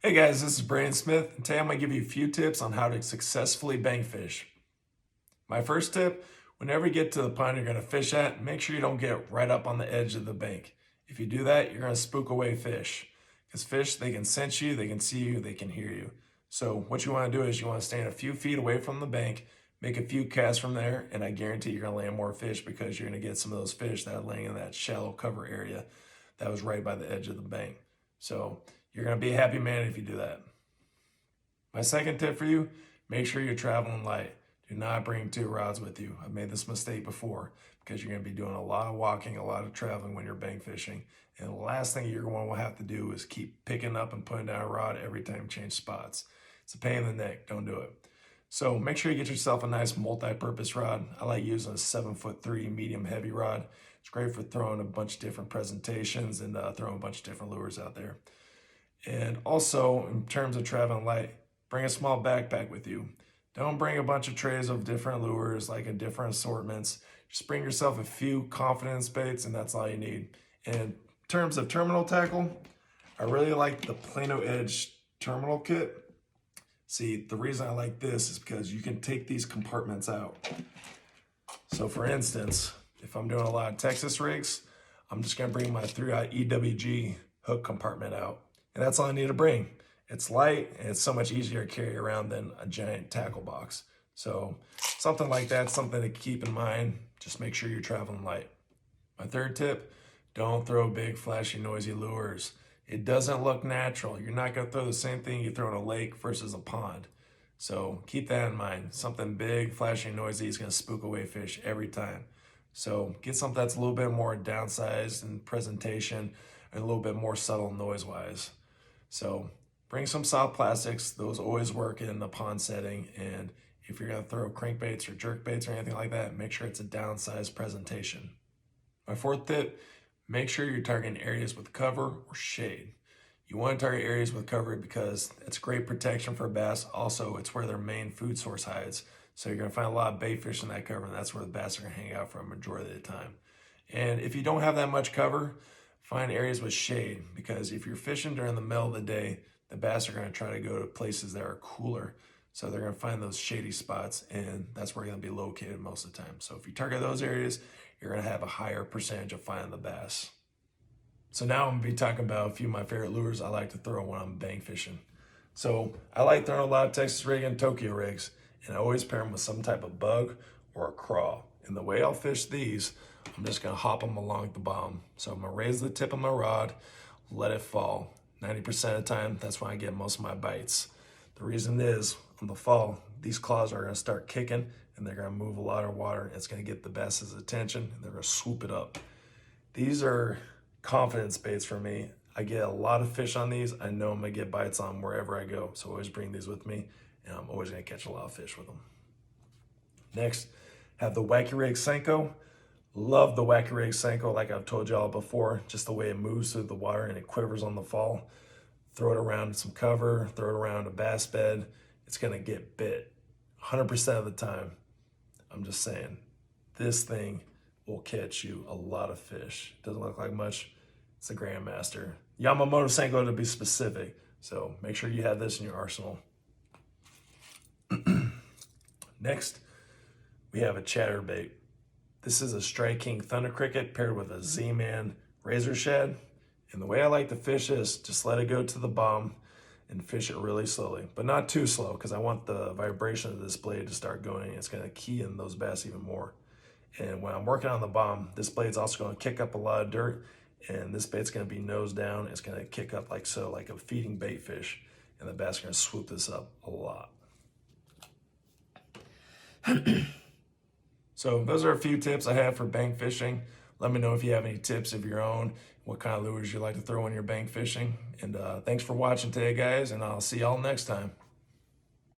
Hey guys, this is Brandon Smith, and today I'm going to give you a few tips on how to successfully bank fish. My first tip, whenever you get to the pond you're going to fish at, make sure you don't get right up on the edge of the bank. If you do that, you're going to spook away fish. Because fish, they can sense you, they can see you, they can hear you. So what you want to do is you want to stand a few feet away from the bank, make a few casts from there, and I guarantee you're going to land more fish because you're going to get some of those fish that are laying in that shallow cover area that was right by the edge of the bank. So you're going to be a happy man if you do that. My second tip for you, make sure you're traveling light. Do not bring two rods with you. I've made this mistake before because you're going to be doing a lot of walking, a lot of traveling when you're bank fishing. And the last thing you're going to have to do is keep picking up and putting down a rod every time you change spots. It's a pain in the neck. Don't do it. So make sure you get yourself a nice multi-purpose rod. I like using a 7'3" medium heavy rod. It's great for throwing a bunch of different presentations and throwing a bunch of different lures out there. And also, in terms of traveling light, bring a small backpack with you. Don't bring a bunch of trays of different lures, like in different assortments. Just bring yourself a few confidence baits, and that's all you need. And in terms of terminal tackle, I really like the Plano Edge terminal kit. See, the reason I like this is because you can take these compartments out. So for instance, if I'm doing a lot of Texas rigs, I'm just gonna bring my 3-aught EWG hook compartment out. And that's all I need to bring. It's light and it's so much easier to carry around than a giant tackle box. So something like that, something to keep in mind. Just make sure you're traveling light. My third tip, don't throw big, flashy, noisy lures. It doesn't look natural. You're not gonna throw the same thing you throw in a lake versus a pond. So keep that in mind. Something big, flashy, noisy is gonna spook away fish every time. So get something that's a little bit more downsized in presentation and a little bit more subtle noise-wise. So bring some soft plastics. Those always work in the pond setting. And if you're gonna throw crankbaits or jerkbaits or anything like that, make sure it's a downsized presentation. My fourth tip, make sure you're targeting areas with cover or shade. You want to target areas with cover because it's great protection for bass. Also, it's where their main food source hides. So you're gonna find a lot of bait fish in that cover, and that's where the bass are gonna hang out for a majority of the time. And if you don't have that much cover, find areas with shade, because if you're fishing during the middle of the day, the bass are going to try to go to places that are cooler. So they're going to find those shady spots, and that's where you're going to be located most of the time. So if you target those areas, you're going to have a higher percentage of finding the bass. So now I'm going to be talking about a few of my favorite lures I like to throw when I'm bank fishing. So I like throwing a lot of Texas rig and Tokyo rigs, and I always pair them with some type of bug or a craw. And the way I'll fish these, I'm just gonna hop them along the bottom. So I'm gonna raise the tip of my rod, let it fall. 90% of the time, that's when I get most of my bites. The reason is, on the fall, these claws are gonna start kicking and they're gonna move a lot of water. It's gonna get the bass's attention and they're gonna swoop it up. These are confidence baits for me. I get a lot of fish on these. I know I'm gonna get bites on them wherever I go. So I always bring these with me and I'm always gonna catch a lot of fish with them. Next, have the Wacky Rig Senko. Love the Wacky Rig Senko, like I've told y'all before, just the way it moves through the water and it quivers on the fall. Throw it around some cover, throw it around a bass bed. It's gonna get bit 100% of the time. I'm just saying, this thing will catch you a lot of fish. Doesn't look like much. It's a Grandmaster. Yamasenko to be specific. So make sure you have this in your arsenal. Next, we have a chatterbait. This is a Strike King Thunder Cricket paired with a Z-Man Razor Shad. And the way I like to fish is just let it go to the bottom and fish it really slowly, but not too slow because I want the vibration of this blade to start going. It's gonna key in those bass even more. And when I'm working on the bottom, this blade's also gonna kick up a lot of dirt, and this bait's gonna be nose down. It's gonna kick up like so, like a feeding bait fish, and the bass are gonna swoop this up a lot. So those are a few tips I have for bank fishing. Let me know if you have any tips of your own, what kind of lures you like to throw when you're bank fishing. And thanks for watching today, guys, and I'll see y'all next time.